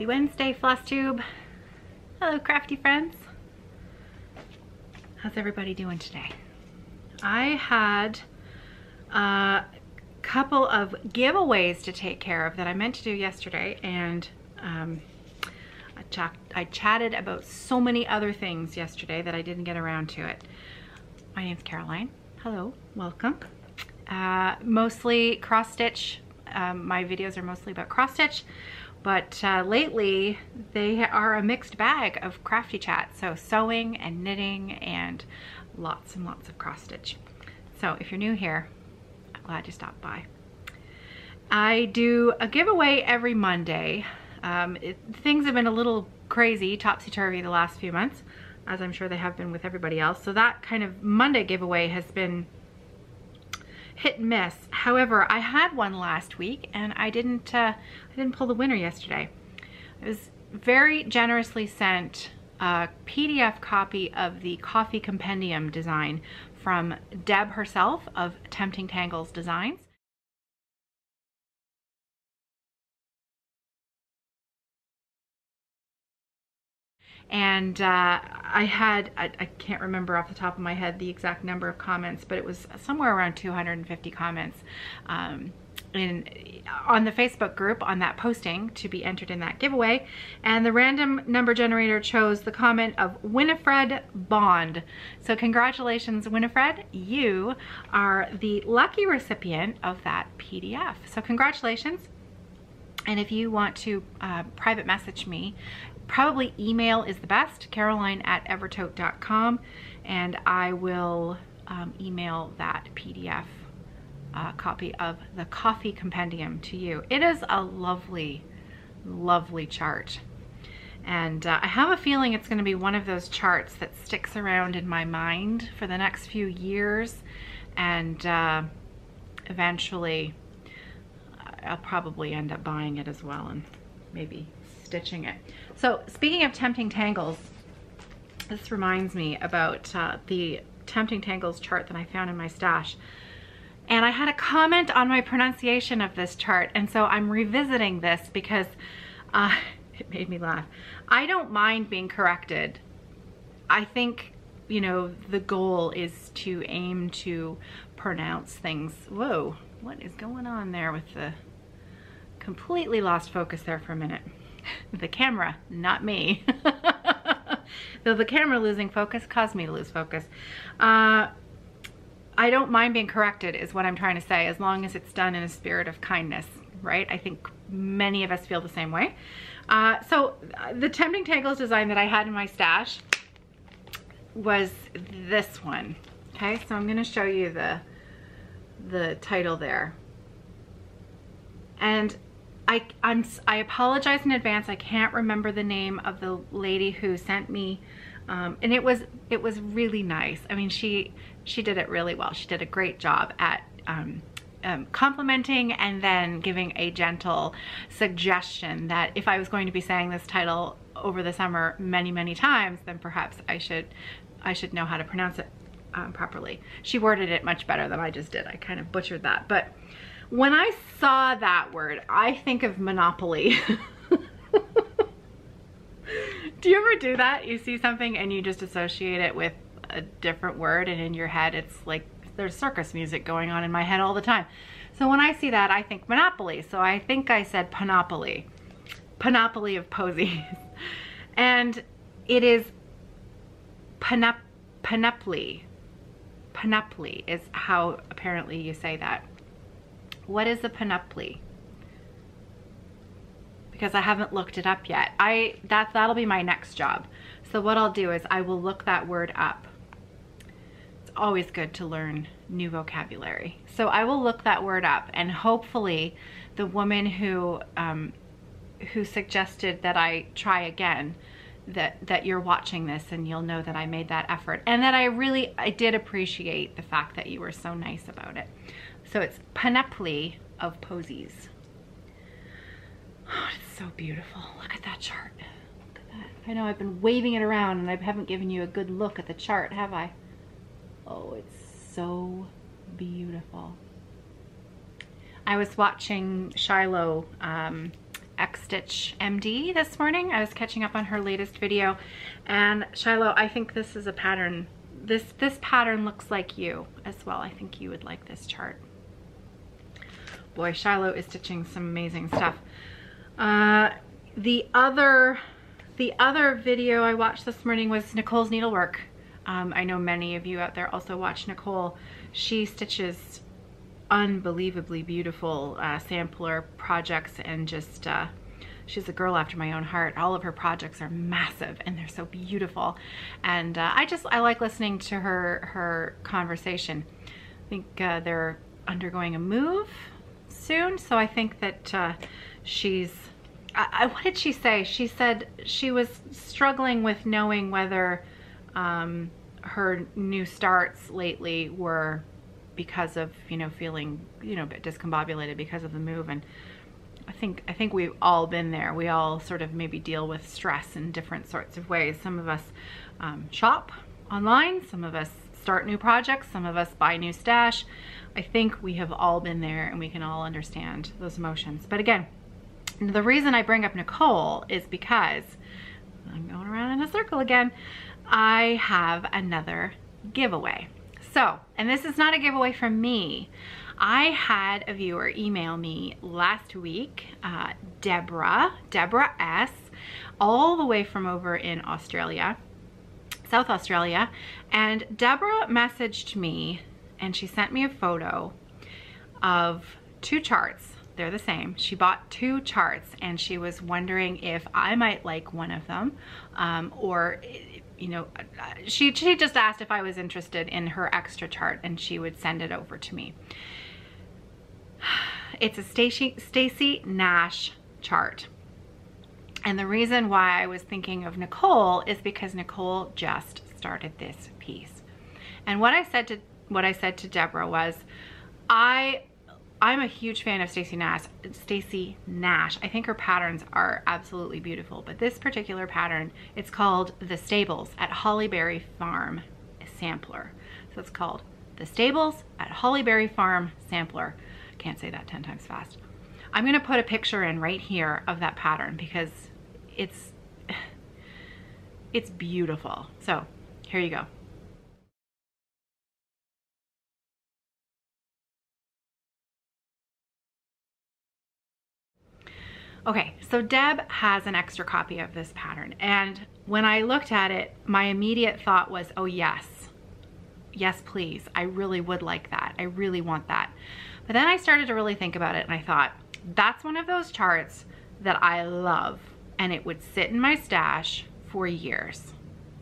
Happy Wednesday, Flosstube. Hello, crafty friends. How's everybody doing today? I had a couple of giveaways to take care of that I meant to do yesterday, and I chatted about so many other things yesterday that I didn't get around to it. My name's Caroline. Hello, welcome. Mostly cross stitch. My videos are mostly about cross stitch, but lately they are a mixed bag of crafty chat. So sewing and knitting and lots of cross stitch. So if you're new here, I'm glad you stopped by. I do a giveaway every Monday. Things have been a little crazy, topsy-turvy the last few months, as I'm sure they have been with everybody else. So that kind of Monday giveaway has been hit and miss. However, I had one last week and I didn't pull the winner yesterday. I was very generously sent a PDF copy of the Coffee Compendium design from Deb herself of Tempting Tangles Designs. And I can't remember off the top of my head the exact number of comments, but it was somewhere around 250 comments on the Facebook group on that posting to be entered in that giveaway. And the random number generator chose the comment of Winifred Bond. So congratulations, Winifred. You are the lucky recipient of that PDF. So congratulations. And if you want to private message me, probably email is the best, caroline@evertote.com, and I will email that PDF copy of the Coffee Compendium to you. It is a lovely, lovely chart. And I have a feeling it's going to be one of those charts that sticks around in my mind for the next few years, and eventually I'll probably end up buying it as well and maybe stitching it. So speaking of Tempting Tangles, this reminds me about the Tempting Tangles chart that I found in my stash. And I had a comment on my pronunciation of this chart, and so I'm revisiting this because it made me laugh. I don't mind being corrected. I think, you know, the goal is to aim to pronounce things. Whoa, what is going on there with the completely lost focus there for a minute? The camera, not me. Though the camera losing focus caused me to lose focus. I don't mind being corrected is what I'm trying to say, as long as it's done in a spirit of kindness, right? I think many of us feel the same way. So the Tempting Tangles design that I had in my stash was this one. Okay, so I'm going to show you the title there. And I apologize in advance. I can't remember the name of the lady who sent me, and it was really nice. I mean, she did it really well. She did a great job at complimenting and then giving a gentle suggestion that if I was going to be saying this title over the summer many times, then perhaps I should know how to pronounce it properly. She worded it much better than I just did. I kind of butchered that, but when I saw that word, I think of Monopoly. Do you ever do that? You see something and you just associate it with a different word, and in your head it's like there's circus music going on in my head all the time. So when I see that, I think Monopoly. So I think I said Panoply. Panoply of posies. And it is Panoply. Panoply is how apparently you say that. What is a panoply? Because I haven't looked it up yet. That'll be my next job. So what I'll do is I will look that word up. It's always good to learn new vocabulary. So I will look that word up, and hopefully the woman who suggested that I try again, that you're watching this and you'll know that I made that effort, and that I did appreciate the fact that you were so nice about it. So it's Panoply of Posies. Oh, it's so beautiful. Look at that chart. Look at that. I know I've been waving it around and I haven't given you a good look at the chart, have I? Oh, it's so beautiful. I was watching Shiloh X-Stitch MD this morning. I was catching up on her latest video, and Shiloh, I think this is a pattern. This pattern looks like you as well. I think you would like this chart. Boy, Shiloh is stitching some amazing stuff. The other video I watched this morning was Nicole's needlework. I know many of you out there also watch Nicole. She stitches unbelievably beautiful sampler projects, and just she's a girl after my own heart. All of her projects are massive and they're so beautiful, and I like listening to her conversation. I think they're undergoing a move soon, so I think that she's what did she say? She said she was struggling with knowing whether her new starts lately were because of, you know, feeling, you know, a bit discombobulated because of the move. And I think we've all been there. We all sort of maybe deal with stress in different sorts of ways. Some of us shop online, some of us start new projects, some of us buy new stash. I think we have all been there, and we can all understand those emotions. But again, the reason I bring up Nicole is because I'm going around in a circle again. I have another giveaway. So, and this is not a giveaway from me. I had a viewer email me last week, Deborah S, all the way from over in Australia, South Australia. And Deborah messaged me, and she sent me a photo of 2 charts. They're the same. She bought 2 charts, and she was wondering if I might like one of them, or, you know, she just asked if I was interested in her extra chart, and she would send it over to me. It's a Stacy Nash chart. And the reason why I was thinking of Nicole is because Nicole just started this piece. And what I said to Deborah was, I'm a huge fan of Stacy Nash. I think her patterns are absolutely beautiful, but this particular pattern, it's called The Stables at Halle Berry Farm Sampler. So it's called The Stables at Halle Berry Farm Sampler. Can't say that 10 times fast. I'm gonna put a picture in right here of that pattern because it's beautiful. So here you go. Okay, so Deb has an extra copy of this pattern, and when I looked at it, my immediate thought was, oh yes, please, I really would like that. I really want that. But then I started to really think about it, and I thought, that's one of those charts that I love, and it would sit in my stash for years,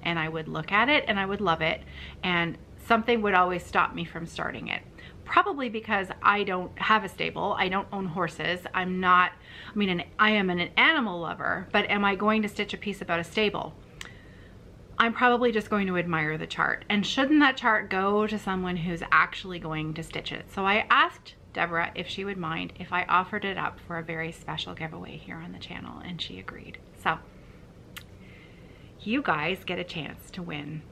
and I would look at it and I would love it, and something would always stop me from starting it. Probably because I don't have a stable, I don't own horses, I am an animal lover, but am I going to stitch a piece about a stable? I'm probably just going to admire the chart. And shouldn't that chart go to someone who's actually going to stitch it? So I asked Deborah if she would mind if I offered it up for a very special giveaway here on the channel, and she agreed. So you guys get a chance to win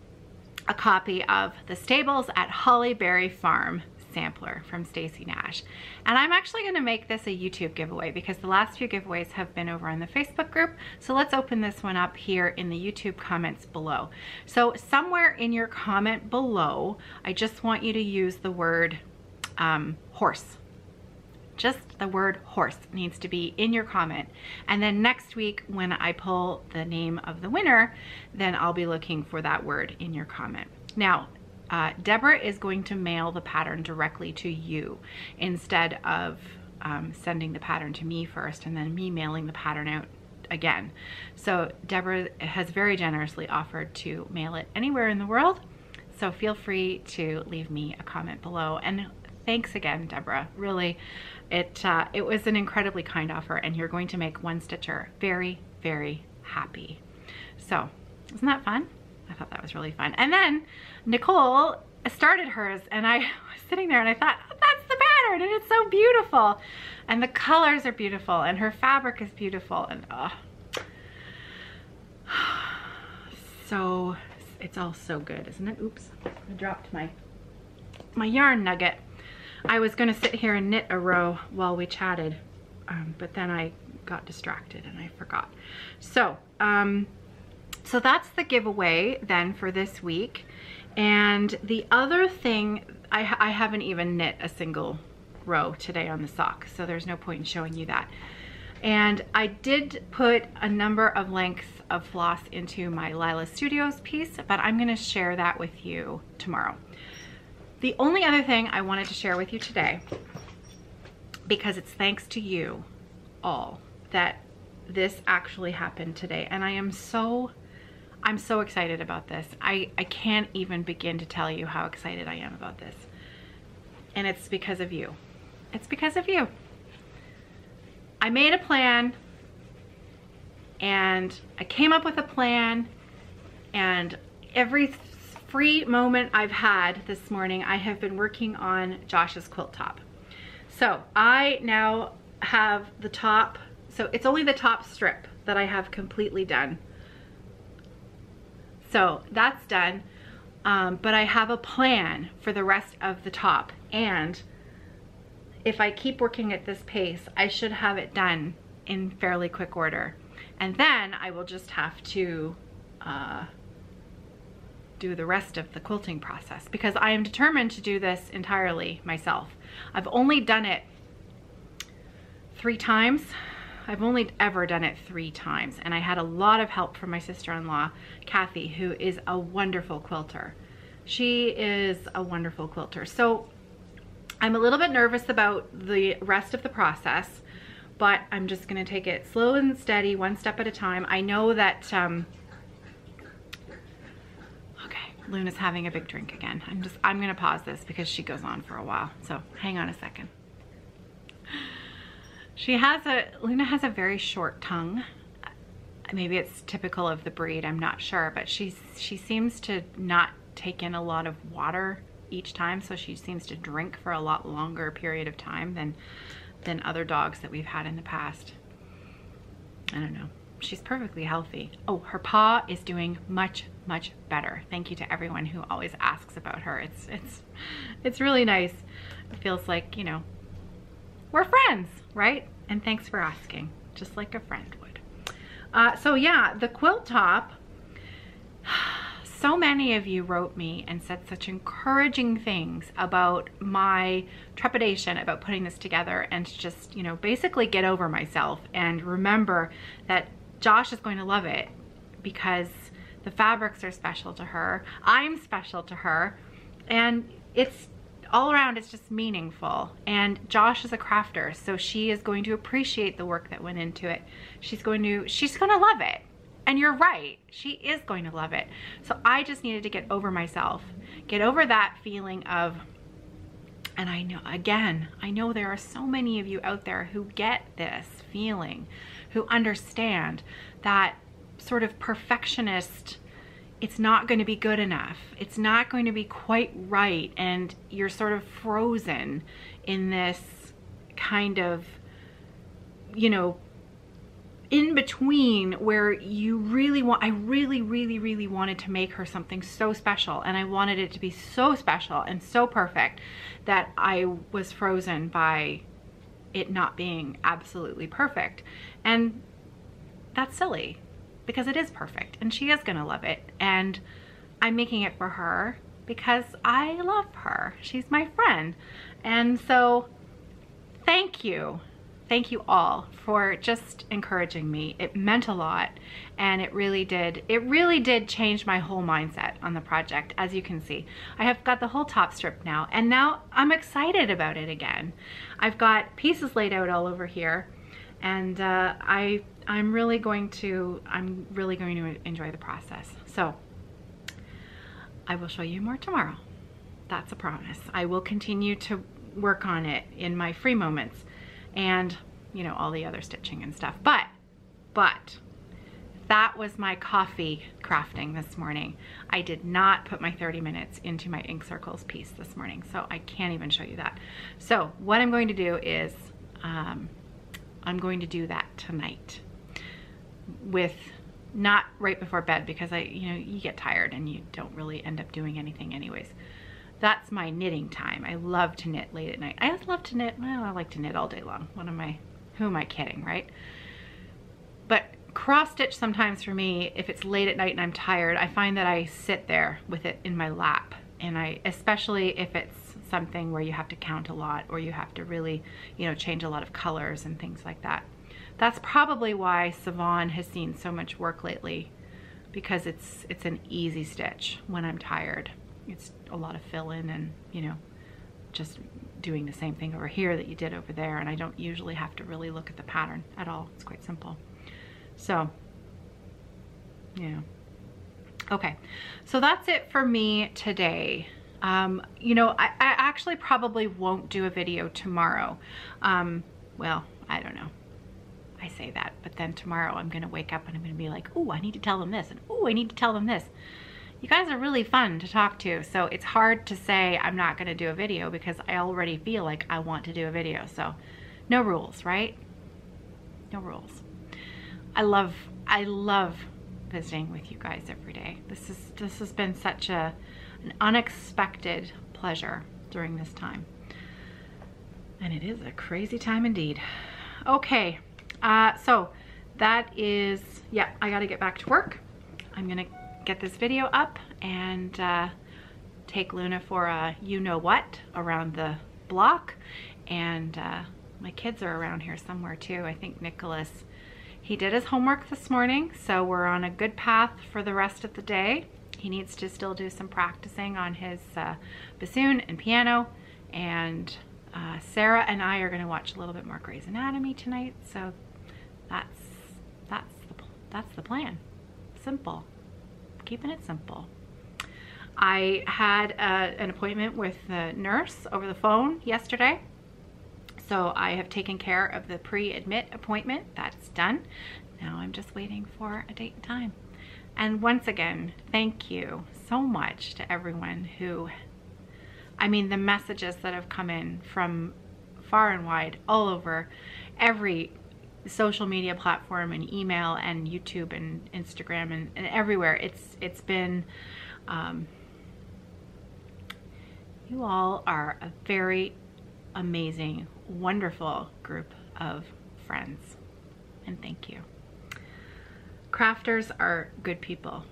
a copy of The Stables at Halle Berry Farm Sampler from Stacy Nash. And I'm actually going to make this a YouTube giveaway because the last few giveaways have been over in the Facebook group. So let's open this one up here in the YouTube comments below. So somewhere in your comment below, I just want you to use the word horse. Just the word horse needs to be in your comment. And then next week when I pull the name of the winner, then I'll be looking for that word in your comment. Now, Deborah is going to mail the pattern directly to you instead of sending the pattern to me first and then me mailing the pattern out again. So Deborah has very generously offered to mail it anywhere in the world. So feel free to leave me a comment below. And thanks again, Deborah. Really, it was an incredibly kind offer, and you're going to make one stitcher very, very happy. So isn't that fun? I thought that was really fun. And then Nicole started hers, and I was sitting there and I thought, oh, that's the pattern, and it's so beautiful. And the colors are beautiful, and her fabric is beautiful, and so it's all so good, isn't it? Oops, I dropped my yarn nugget. I was gonna sit here and knit a row while we chatted, but then I got distracted and I forgot. So, so that's the giveaway then for this week. And the other thing, I haven't even knit a single row today on the sock, so there's no point in showing you that. And I did put a number of lengths of floss into my Lila Studios piece, but I'm gonna share that with you tomorrow. The only other thing I wanted to share with you today, because it's thanks to you all that this actually happened today, and I'm so excited about this. I can't even begin to tell you how excited I am about this. And it's because of you. It's because of you. I made a plan, and I came up with a plan, and every free moment I've had this morning, I have been working on Josh's quilt top. So I now have the top, so it's only the top strip that I have completely done. So that's done, but I have a plan for the rest of the top, and if I keep working at this pace, I should have it done in fairly quick order. And then I will just have to do the rest of the quilting process, because I am determined to do this entirely myself. I've only done it 3 times. I've only ever done it 3 times, and I had a lot of help from my sister-in-law, Kathy, who is a wonderful quilter. She is a wonderful quilter. So I'm a little bit nervous about the rest of the process, but I'm just gonna take it slow and steady, one step at a time. I know that, okay, Luna's having a big drink again. I'm gonna pause this because she goes on for a while. So hang on a second. Luna has a very short tongue. Maybe it's typical of the breed, I'm not sure, but she seems to not take in a lot of water each time, so she seems to drink for a lot longer period of time than other dogs that we've had in the past. I don't know. She's perfectly healthy. Oh, her paw is doing much, much better. Thank you to everyone who always asks about her. It's really nice. It feels like, you know, we're friends, right? And thanks for asking, just like a friend would. So yeah, the quilt top, so many of you wrote me and said such encouraging things about my trepidation about putting this together, and to just, you know, basically get over myself and remember that Josh is going to love it because the fabrics are special to her, I'm special to her, and it's all around, it's just meaningful. And Josh is a crafter, so she is going to appreciate the work that went into it. She's going to love it. And you're right, she is going to love it. So I just needed to get over myself, get over that feeling of, and I know, again, I know there are so many of you out there who get this feeling, who understand that sort of perfectionist, it's not going to be good enough, it's not going to be quite right, and you're sort of frozen in this kind of, you know, in between where you really want, I really wanted to make her something so special, and I wanted it to be so special and so perfect that I was frozen by it not being absolutely perfect. And that's silly, because it is perfect and she is gonna love it, and I'm making it for her because I love her. She's my friend. And so thank you all for just encouraging me. It meant a lot, and it really did change my whole mindset on the project. As you can see, I have got the whole top strip now, and now I'm excited about it again. I've got pieces laid out all over here, and I'm really going to enjoy the process. So I will show you more tomorrow. That's a promise. I will continue to work on it in my free moments, and you know, all the other stitching and stuff. But that was my coffee crafting this morning. I did not put my 30 minutes into my ink circles piece this morning, so I can't even show you that. So what I'm going to do is I'm going to do that tonight, with not right before bed, because you know, you get tired and you don't really end up doing anything anyways. That's my knitting time. I love to knit late at night. I love to knit, well, I like to knit all day long. Who am I kidding, right? But cross stitch sometimes for me, if it's late at night and I'm tired, I find that I sit there with it in my lap. And especially if it's something where you have to count a lot or you have to really, you know, change a lot of colors and things like that. That's probably why Savon has seen so much work lately, because it's an easy stitch when I'm tired. It's a lot of fill in and, you know, just doing the same thing over here that you did over there, and I don't usually have to really look at the pattern at all. It's quite simple. So, yeah. Okay, so that's it for me today. You know, I actually probably won't do a video tomorrow. Well, I don't know. I say that, but then tomorrow I'm gonna wake up and I'm gonna be like, oh, I need to tell them this, and oh, I need to tell them this. You guys are really fun to talk to, so it's hard to say I'm not gonna do a video because I already feel like I want to do a video. So no rules, right? No rules. I love visiting with you guys every day. This has been such an unexpected pleasure during this time. And it is a crazy time indeed. Okay, so that is, yeah, I gotta get back to work. I'm gonna get this video up and take Luna for a you-know-what around the block. And my kids are around here somewhere too. I think Nicholas, he did his homework this morning, so we're on a good path for the rest of the day. He needs to still do some practicing on his bassoon and piano, and Sarah and I are going to watch a little bit more Grey's Anatomy tonight, so that's the plan. Simple. Keeping it simple. I had an appointment with the nurse over the phone yesterday. So I have taken care of the pre-admit appointment. That's done. Now I'm just waiting for a date and time. And once again, thank you so much to everyone who, I mean, the messages that have come in from far and wide, all over every social media platform and email and YouTube and Instagram and everywhere. It's been, you all are a very amazing, wonderful group of friends, and thank you. Crafters are good people.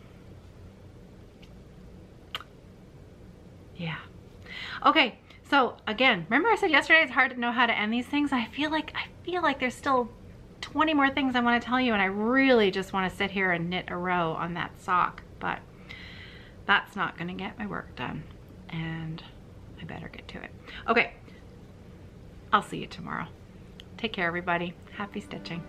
Yeah. Okay, so again, remember I said yesterday it's hard to know how to end these things? I feel like there's still 20 more things I want to tell you, and I really just want to sit here and knit a row on that sock, but that's not going to get my work done, and I better get to it. Okay, I'll see you tomorrow. Take care, everybody. Happy stitching.